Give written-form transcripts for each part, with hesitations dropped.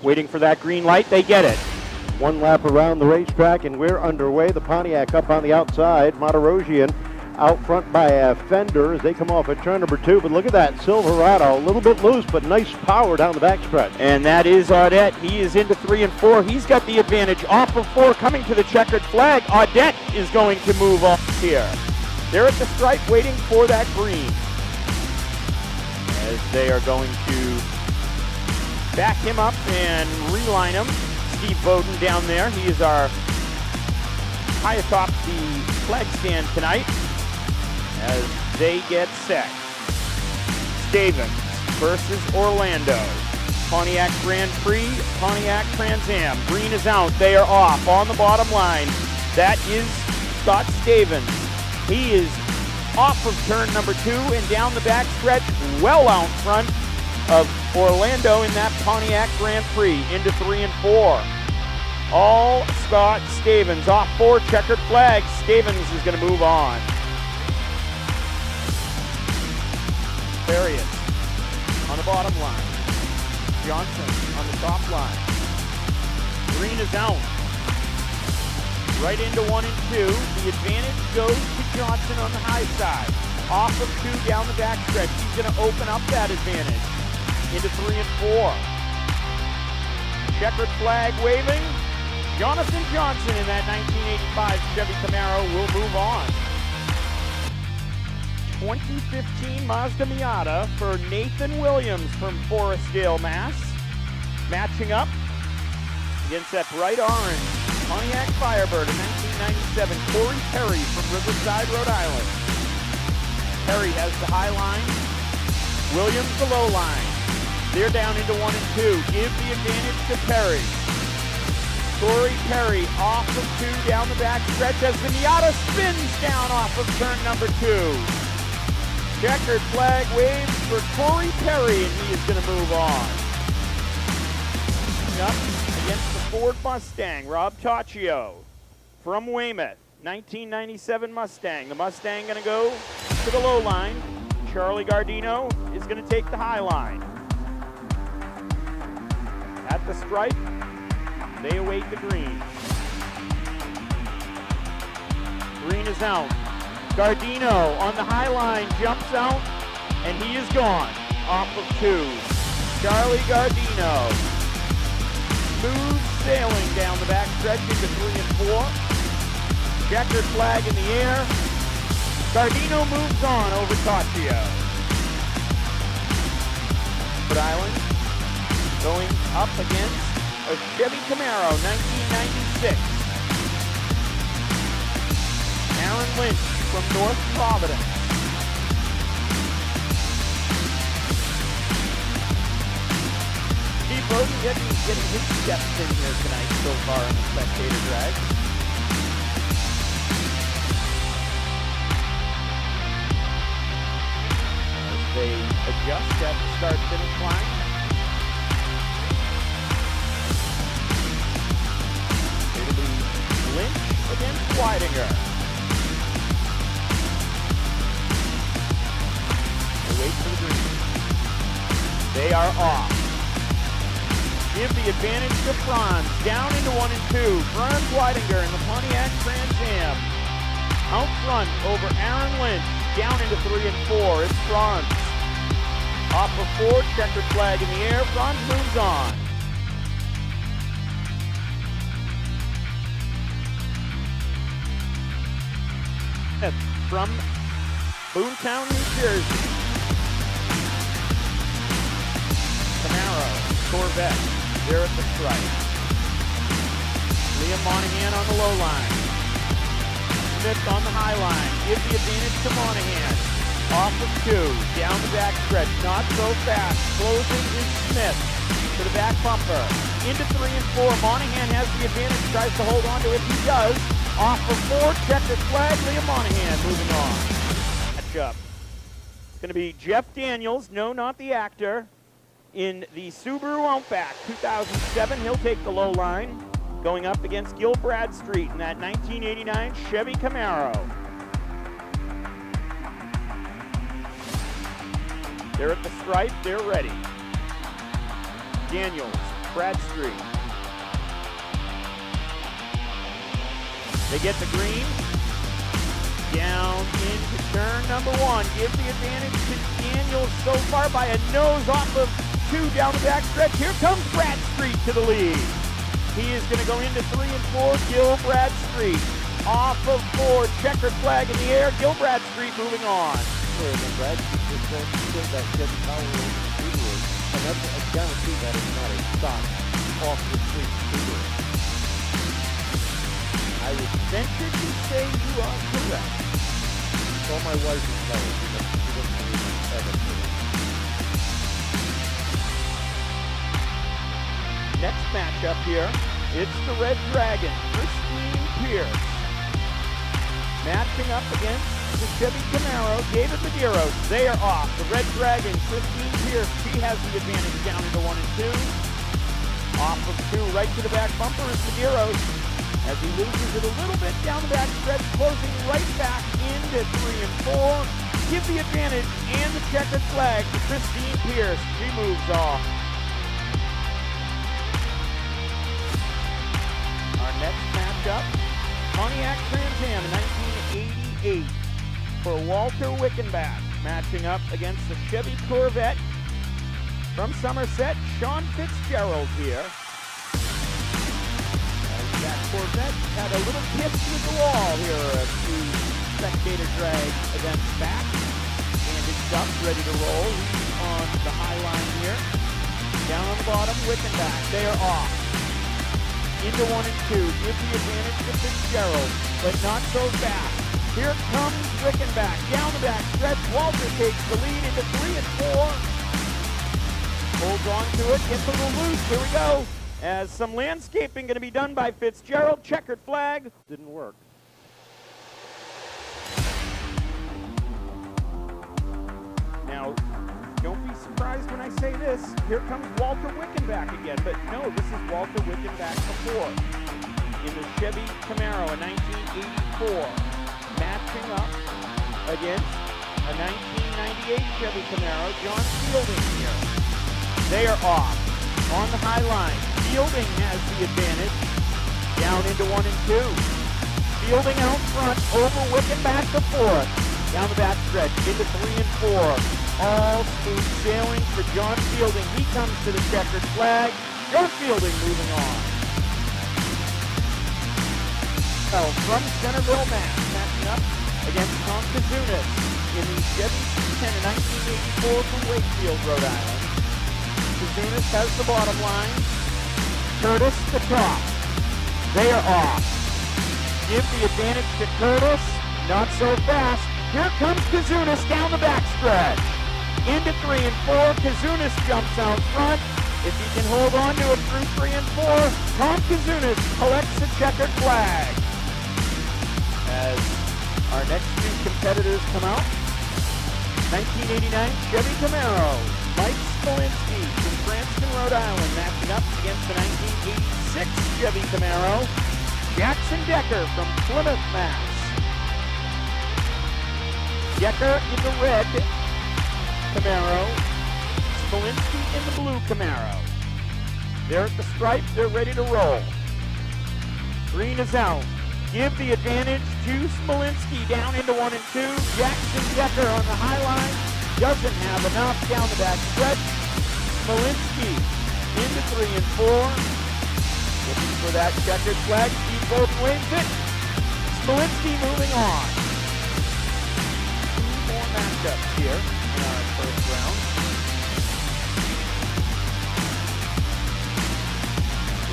Waiting for that green light, they get it. One lap around the racetrack and we're underway. The Pontiac up on the outside. Matarosian out front by a Fender as they come off at turn number 2. But look at that Silverado, a little bit loose, but nice power down the backstretch. And that is Audette. He is into 3 and 4. He's got the advantage off of 4, coming to the checkered flag. Audette is going to move off here. They're at the stripe waiting for that green. As they are going to back him up and reline him. Steve Bowden down there. He is our high atop the flag stand tonight as they get set. Stavens versus Orlando. Pontiac Grand Prix, Pontiac Trans Am. Green is out. They are off on the bottom line. That is Scott Stavens. He is off of turn number 2 and down the back stretch, well out front of Orlando in that Pontiac Grand Prix into 3 and 4. All Scott Stavens off 4, checkered flag. Stavens is going to move on. There he is on the bottom line. Johnson on the top line. Green is out. Right into 1 and 2. The advantage goes to Johnson on the high side. Off of 2 down the back stretch. He's going to open up that advantage into 3 and 4. Checkered flag waving. Jonathan Johnson in that 1985 Chevy Camaro will move on. 2015 Mazda Miata for Nathan Williams from Forestdale, Mass. Matching up against that bright orange Pontiac Firebird in 1997, Corey Perry from Riverside, Rhode Island. Perry has the high line, Williams the low line. They're down into 1 and 2. Give the advantage to Perry. Corey Perry off of 2 down the back stretch as the Miata spins down off of turn number 2. Checkered flag waves for Corey Perry, and he is going to move on. Up against the Ford Mustang, Rob Taccio from Weymouth, 1997 Mustang. The Mustang going to go to the low line. Charlie Guardino is going to take the high line. At the stripe, they await the green. Green is out. Guardino on the high line jumps out, and he is gone off of 2. Charlie Guardino. Smooth sailing down the back stretch into 3 and 4. Checkered flag in the air. Guardino moves on over Taccio. Rhode Island going up against a Chevy Camaro, 1996. Aaron Lynch from North Providence. Steve Bowden getting his steps in here tonight so far in the Spectator Drag. As they adjust at the start-finish line. Lynch against Weidinger. They wait for the green. They are off. Give the advantage to Franz. Down into 1 and 2. Franz Weidinger in the Pontiac Trans Am. Out front over Aaron Lynch. Down into 3 and 4. It's Franz. Off of 4. Checkered flag in the air. Franz moves on. From Boontown, New Jersey. Camaro, Corvette, they're at the stripe. Liam Monahan on the low line. Smith on the high line. Give the advantage to Monahan. Off of 2, down the back stretch. Not so fast. Closing is Smith to the back bumper. Into 3 and 4. Monahan has the advantage. Tries to hold on to it. He does. Off of 4, checkered flag, Liam Monahan moving on. Match up. It's going to be Jeff Daniels, no, not the actor, in the Subaru Outback 2007. He'll take the low line, going up against Gil Bradstreet in that 1989 Chevy Camaro. They're at the stripe, they're ready. Daniels Bradstreet. They get the green. Down into turn number 1. Give the advantage to Daniels so far by a nose off of 2 down the backstretch. Here comes Bradstreet to the lead. He is going to go into 3 and 4. Gil Bradstreet off of 4. Checkered flag in the air. Gil Bradstreet moving on. Bradstreet just won't give that Chevy power over the speedway, and that's a guarantee that it's not a stock off the street speedway. I would venture to say you are correct. So my wife is telling me that she doesn't believe it's ever true. Next matchup here, it's the Red Dragon, Christine Pierce. Matching up against the Chevy Camaro, David Medeiros. They are off. The Red Dragon, Christine Pierce, she has the advantage down into 1 and 2. Off of 2, right to the back bumper is Medeiros. As he loses it a little bit down the back stretch, closing right back into 3 and 4. Give the advantage and the checkered flag to Christine Pierce. She moves off. Our next matchup, Pontiac Trans Am in 1988 for Walter Wickenbach, matching up against the Chevy Corvette from Somerset, Sean Fitzgerald here. That Corvette had a little kiss with the wall here at the Spectator Drags event back. And it's up, ready to roll. He's on the high line here. Down on the bottom, Wickenbach. They are off. Into 1 and 2. Give the advantage to Fitzgerald, but not so fast. Here comes Wickenbach. Down the back stretch. Walter takes the lead into 3 and 4. Holds on to it. Gets a little loose. Here we go. As some landscaping going to be done by Fitzgerald. Checkered flag. Didn't work. Now, don't be surprised when I say this. Here comes Walter Wickenbach again. But no, this is Walter Wickenbach before. In the Chevy Camaro in 1984. Matching up against a 1998 Chevy Camaro. John Fielding here. They are off. On the high line. Fielding has the advantage. Down into 1 and 2. Fielding out front over Wickenbach to 4th. Down the back stretch into 3 and 4. All smooth sailing for John Fielding. He comes to the checkered flag. John Fielding moving on. Well, from Centerville, Mass, matching up against Tom Kazunas in the Chevy C10 in 1984 from Wakefield, Rhode Island. Kazunas has the bottom line. Curtis the top. They are off. Give the advantage to Curtis. Not so fast. Here comes Kazunas down the backstretch. Into 3 and 4. Kazunas jumps out front. If he can hold on to it through 3 and 4, Tom Kazunas collects the checkered flag. As our next 2 competitors come out. 1989 Chevy Camaro. Mike Smolinski from Cranston, Rhode Island, matching up against the 1986 Chevy Camaro. Jackson Decker from Plymouth, Mass. Decker in the red Camaro. Smolinski in the blue Camaro. They're at the stripe. They're ready to roll. Green is out. Give the advantage to Smolinski down into 1 and 2. Jackson Decker on the high line. Doesn't have enough down the back stretch. Smolinski into 3 and 4. Looking for that checkered flag. Steve Bowden waves it. Smolinski moving on. 2 more matchups here in our first round.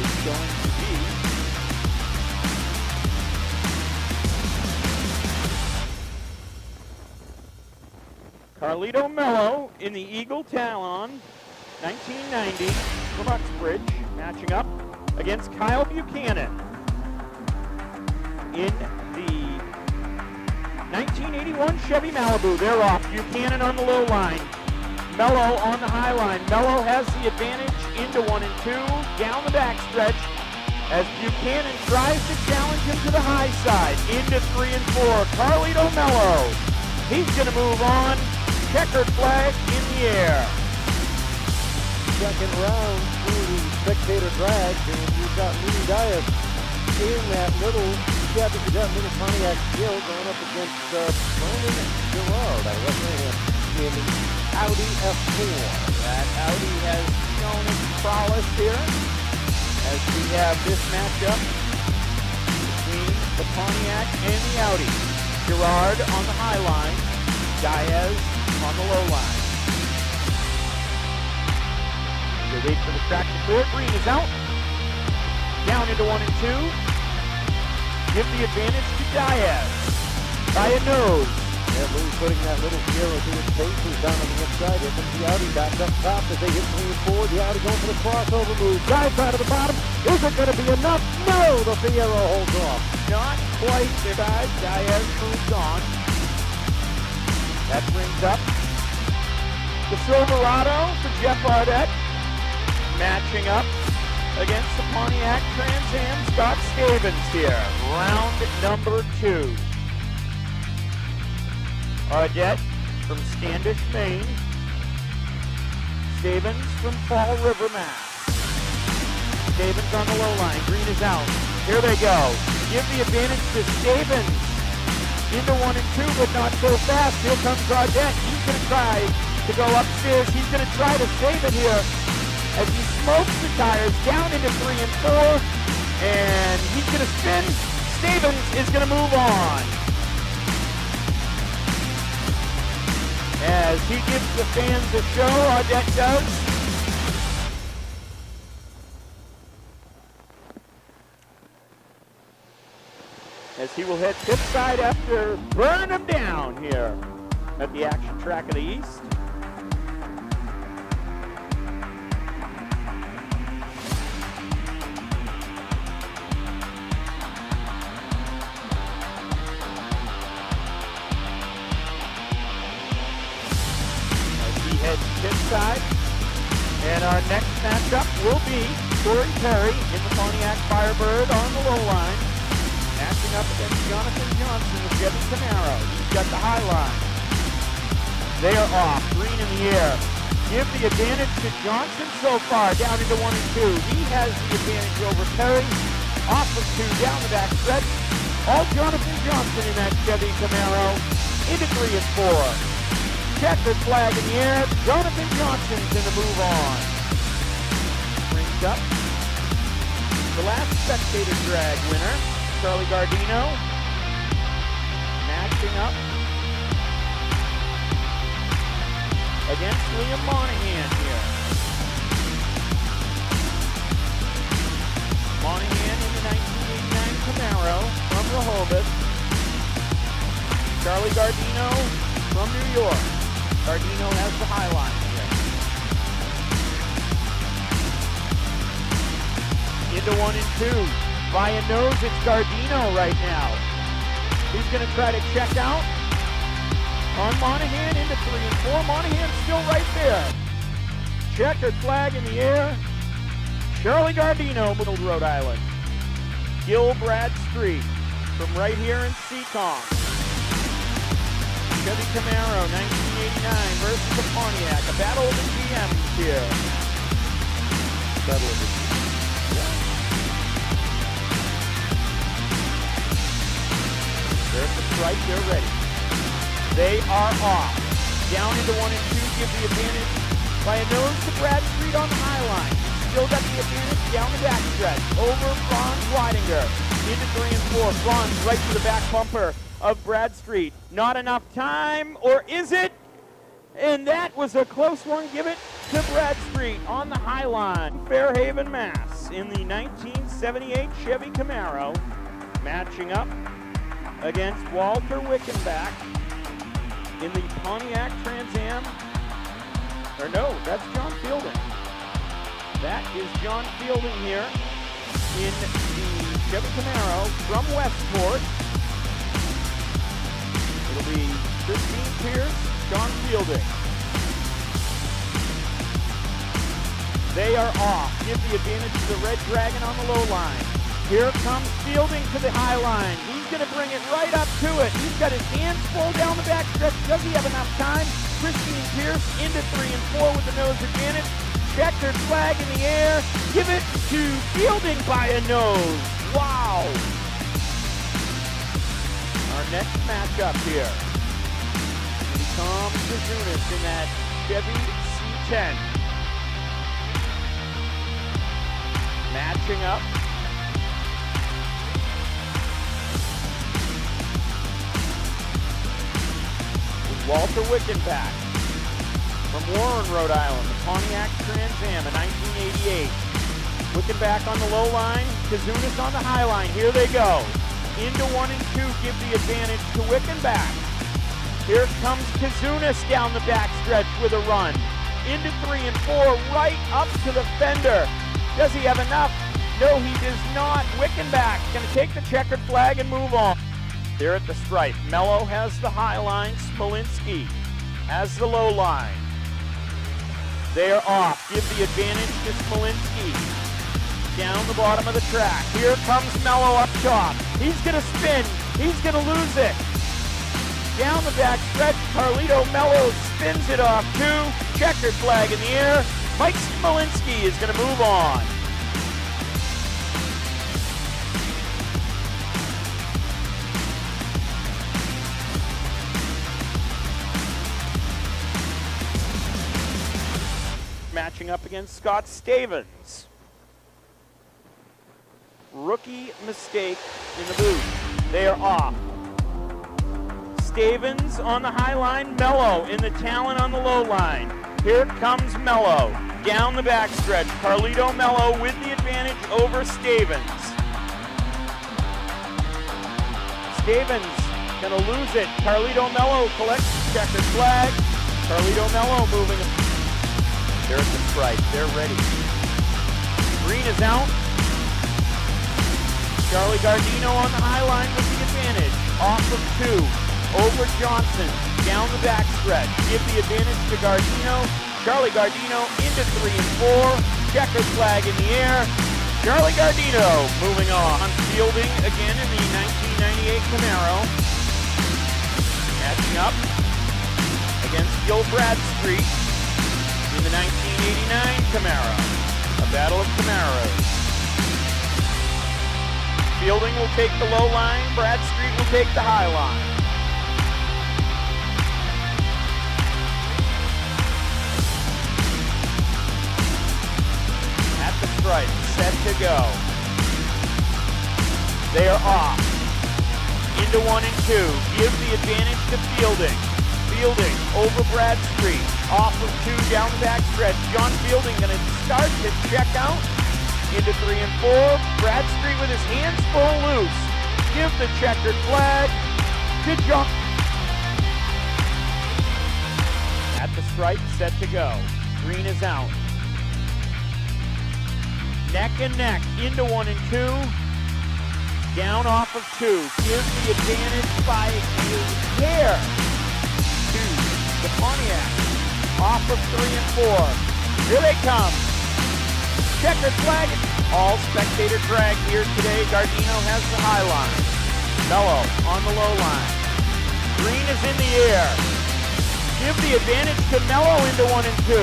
It's going to be Carlito Mello in the Eagle Talon, 1990 from Uxbridge, matching up against Kyle Buchanan in the 1981 Chevy Malibu. They're off. Buchanan on the low line. Mello on the high line. Mello has the advantage into 1 and 2, down the backstretch as Buchanan tries to challenge him to the high side, into 3 and 4. Carlito Mello. He's going to move on. Checkered flag in the air. second round through the Spectator Drags, and you've got Louis Dias in that little Chevy, that little Pontiac Gill going up against Vernon Gerard out of West Mayhem in the Audi F4. That Audi has shown its prowess here as we have this matchup between the Pontiac and the Audi. Gerard on the high line, Diaz on the low line. They wait for the track to clear. Green is out. Down into 1 and 2. Give the advantage to Diaz. By a nose. Yeah, Louis putting that little Sierra to his pace. He's down on the inside. Here comes the Audi back up top as they hit 3 and 4. The Audi going for the crossover move. Dives out of the bottom. Is it going to be enough? No! The Fiero holds off. Not quite there. Diaz moves on. That brings up the Silverado for Jeff Ardette. Matching up against the Pontiac Trans Am, Scott Stavens here. Round number 2. Ardette from Standish, Maine. Stavens from Fall River, Mass. Stavens on the low line. Green is out. Here they go. Give the advantage to Stavens. Into 1 and 2, but not so fast. Here comes Ardette. He's going to try to go upstairs. He's going to try to save it here as he smokes the tires down into 3 and 4. And he's going to spin. Stavens is going to move on as he gives the fans a show. Ardette does. As he will head pit side after burn him down here at the Action Track of the East. As he heads pit side. And our next matchup will be Corey Perry in the Pontiac Firebird on the low line. Matching up against Jonathan Johnson with Chevy Camaro. He's got the high line. They are off. Green in the air. Give the advantage to Johnson so far. Down into 1 and 2. He has the advantage over Perry. Off of 2. Down the back stretch. All Jonathan Johnson in that Chevy Camaro. Into 3 and 4. Checkered flag in the air. Jonathan Johnson's in the move on. Brings up the last Spectator Drag winner, Charlie Guardino, matching up against Liam Monahan here. Monahan in the 1989 Camaro from Rehoboth. Charlie Guardino from New York. Guardino has the high line here. Into 1 and 2. By a nose, it's Guardino right now. He's going to try to check out on Monahan into 3 and 4. Monahan's still right there. Checkered flag in the air. Charlie Guardino, Middle Rhode Island. Gil Bradstreet from right here in Seekonk. Chevy Camaro, 1989 versus the Pontiac. A battle of the GMs here. Battle of the GMs. They're at the stripe, they're ready. They are off. Down into 1 and 2, give the advantage by a nose to Bradstreet on the high line. Still got the advantage down the back stretch. Over Franz Weidinger. Into 3 and 4. Franz right to the back bumper of Bradstreet. Not enough time, or is it? And that was a close one. Give it to Bradstreet on the high line. Fairhaven, Mass. In the 1978 Chevy Camaro. Matching up against Walter Wickenbach in the Pontiac Trans Am. Or no, that's John Fielding. That is John Fielding here in the Chevy Camaro from Westport. It'll be Christine Pierce, John Fielding. They are off. Give the advantage to the Red Dragon on the low line. Here comes Fielding to the high line. He's going to bring it right up to it. He's got his hands full down the back stretch. Does he have enough time? Christine Pierce into 3 and 4 with the nose advantage. checkered flag in the air. Give it to Fielding by a nose. Wow. Our next matchup here. Tom Kazunas in that Chevy C10. Matching up. With Walter Wickenbach from Warren, Rhode Island, the Pontiac Trans Am in 1988. Wickenbach on the low line, Kazunas on the high line. Here they go. Into 1 and 2, give the advantage to Wickenbach. Here comes Kazunas down the backstretch with a run. Into 3 and 4, right up to the fender. Does he have enough? No, he does not. Wickenbach going to take the checkered flag and move on. Here at the stripe, Mello has the high line, Smolinski has the low line. They're off. Give the advantage to Smolinski. Down the bottom of the track. Here comes Mello up top. He's going to spin. He's going to lose it. Down the back stretch, Carlito Mello spins it off too. Checkered flag in the air. Mike Smolinski is going to move on. Matching up against Scott Stavens. Rookie mistake in the booth. They are off. Stavens on the high line, Mello in the Talon on the low line. Here comes Mello down the backstretch. Carlito Mello with the advantage over Stavens. Stavens gonna lose it. Carlito Mello collects the checkered flag. Carlito Mello moving. They're at the stripe. They're ready. Green is out. Charlie Guardino on the high line with the advantage. Off of 2. Over Johnson. Down the backstretch. Give the advantage to Guardino. Charlie Guardino into 3 and 4. Checkered flag in the air. Charlie Guardino moving on. Fielding again in the 1998 Camaro. Matching up against Gil Bradstreet in the 1989 Camaro. A battle of Camaros. Fielding will take the low line. Bradstreet will take the high line. At the stripe, set to go. They are off. Into 1 and 2. Give the advantage to Fielding. Fielding over Bradstreet. Off of 2 down the backstretch. John Fielding going to start to check out. Into 3 and 4. Bradstreet with his hands full loose. Give the checkered flag to John. At the stripe, set to go. Green is out. Neck and neck. Into 1 and 2. Down off of 2. Give the advantage by a hair to the Pontiac. Off of 3 and 4. Here they come. Checkered flag. All spectator drag here today. Guardino has the high line. Mello on the low line. Green is in the air. Give the advantage to Mello into 1 and 2.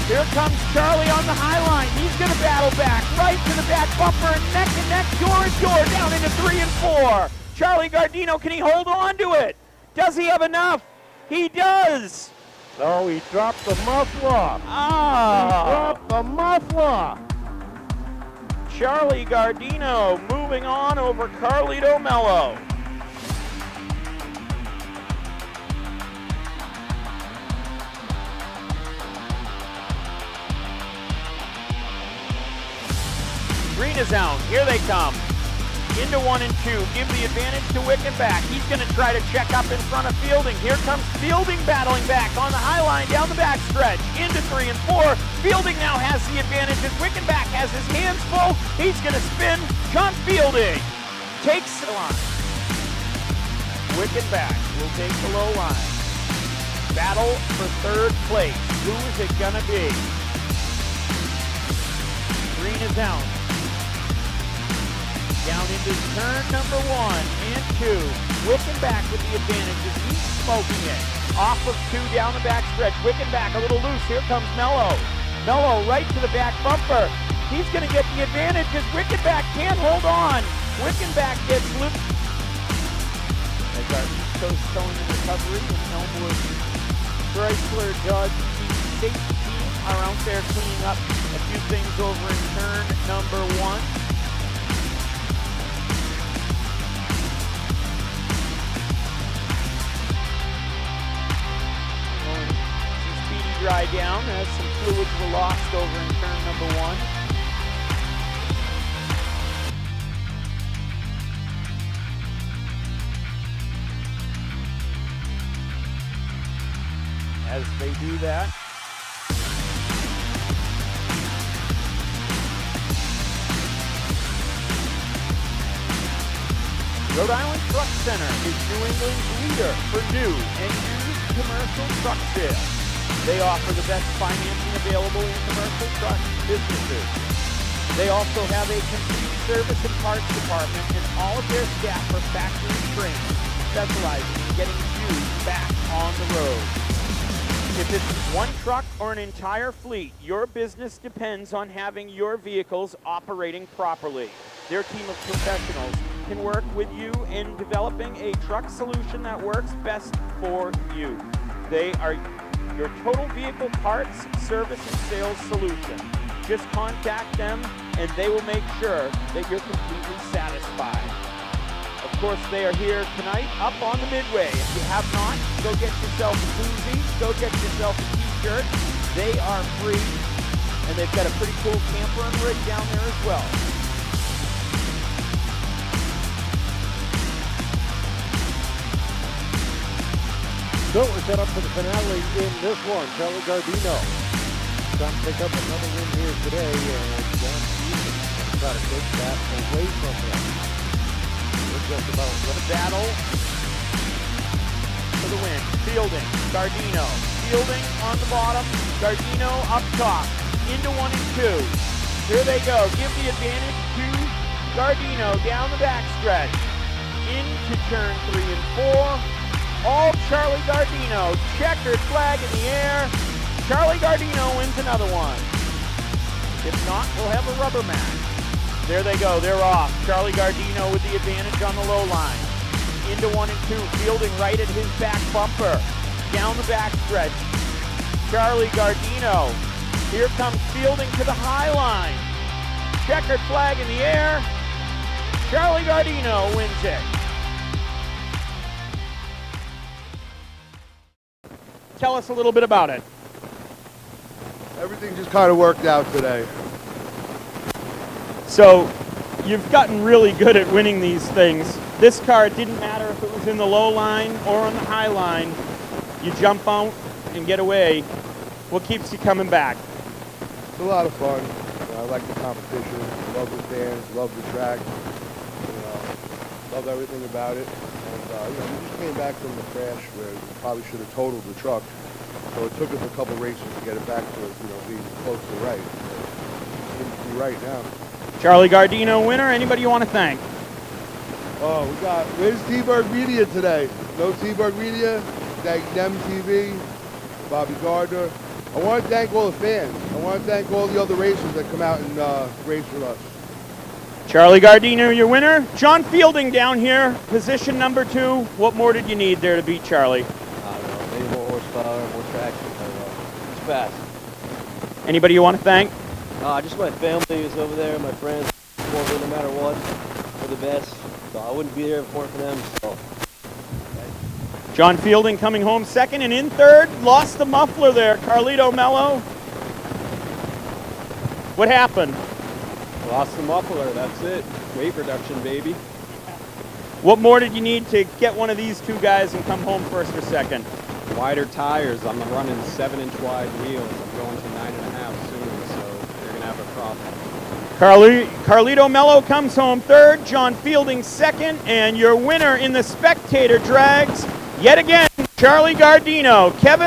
Here comes Charlie on the high line. He's going to battle back. Right to the back bumper. Neck and neck. Door and door. Down into 3 and 4. Charlie Guardino, can he hold on to it? Does he have enough? He does. No, he dropped the muffler. Ah. He dropped the muffler. Charlie Guardino moving on over Carlito Mello. Green is out. Here they come. Into 1 and 2. Give the advantage to Wickenbach. He's going to try to check up in front of Fielding. Here comes Fielding battling back on the high line down the back stretch. Into 3 and 4. Fielding now has the advantage as Wickenbach has his hands full. He's going to spin. John Fielding takes the line. Wickenbach will take the low line. Battle for 3rd place. Who is it going to be? Green is out. Down into turn number 1 and 2. Wickenbach with the advantage as he's smoking it. Off of 2 down the backstretch. Wickenbach a little loose. Here comes Mello. Mello right to the back bumper. He's going to get the advantage as Wickenback can't hold on. Wickenback gets looped. As our East Coast towing and recovery and Elmwood Chrysler Dodge safety team are out there cleaning up a few things over in turn number 1. Dry down as some fluids were lost over in turn number 1. As they do that, Rhode Island Truck Center is New England's leader for new and used commercial truck sales. They offer the best financing available in commercial truck businesses. They also have a complete service and parts department, and all of their staff are factory trained, specializing in getting you back on the road. If it's one truck or an entire fleet, your business depends on having your vehicles operating properly. Their team of professionals can work with you in developing a truck solution that works best for you. They are your total vehicle parts, service, and sales solution. Just contact them and they will make sure that you're completely satisfied. Of course, they are here tonight up on the Midway. If you have not, go get yourself a koozie, go get yourself a t-shirt. They are free, and they've got a pretty cool camper and rig down there as well. So we're set up for the finale in this one. Charlie Guardino trying to pick up another win here today, and John Stevens trying to take that away from him. We're just about the battle for the win. Fielding, Guardino. Fielding on the bottom, Guardino up top. Into 1 and 2. Here they go. Give the advantage to Guardino down the backstretch. Into turn 3 and 4. All Charlie Guardino. Checkered flag in the air. Charlie Guardino wins another one. If not, we'll have a rubber match. There they go. They're off. Charlie Guardino with the advantage on the low line. Into 1 and 2. Fielding right at his back bumper. Down the backstretch. Charlie Guardino. Here comes Fielding to the high line. Checkered flag in the air. Charlie Guardino wins it. Tell us a little bit about it. Everything just kind of worked out today. So you've gotten really good at winning these things. This car, it didn't matter if it was in the low line or on the high line. You jump out and get away. What keeps you coming back? It's a lot of fun. I like the competition. Love the fans. Love the track. Love everything about it. And we just came back from the crash where we probably should have totaled the truck. So it took us a couple races to get it back to being close to right. It seems to be right now. Charlie Guardino winner. Anybody you want to thank? Oh, where's T-Bird Media today? No T-Bird Media. Thank them TV, Bobby Gardner. I want to thank all the fans. I want to thank all the other racers that come out and race with us. Charlie Guardino, your winner. John Fielding down here, position number 2. What more did you need there to beat Charlie? I don't know, maybe more horsepower, more traction. It's fast. Anybody you want to thank? Just my family is over there, my friends. Support me no matter what. They're the best. So I wouldn't be there if it weren't for them. So. John Fielding coming home second, and in third, lost the muffler there. Carlito Mello. What happened? Lost the muffler, that's it. Weight reduction, baby. What more did you need to get one of these two guys and come home first or second? Wider tires. I'm running 7-inch wide wheels. I'm going to 9.5 soon, so you're going to have a problem. Carlito Mello comes home third, John Fielding second, and your winner in the Spectator Drags, yet again, Charlie Guardino. Kevin.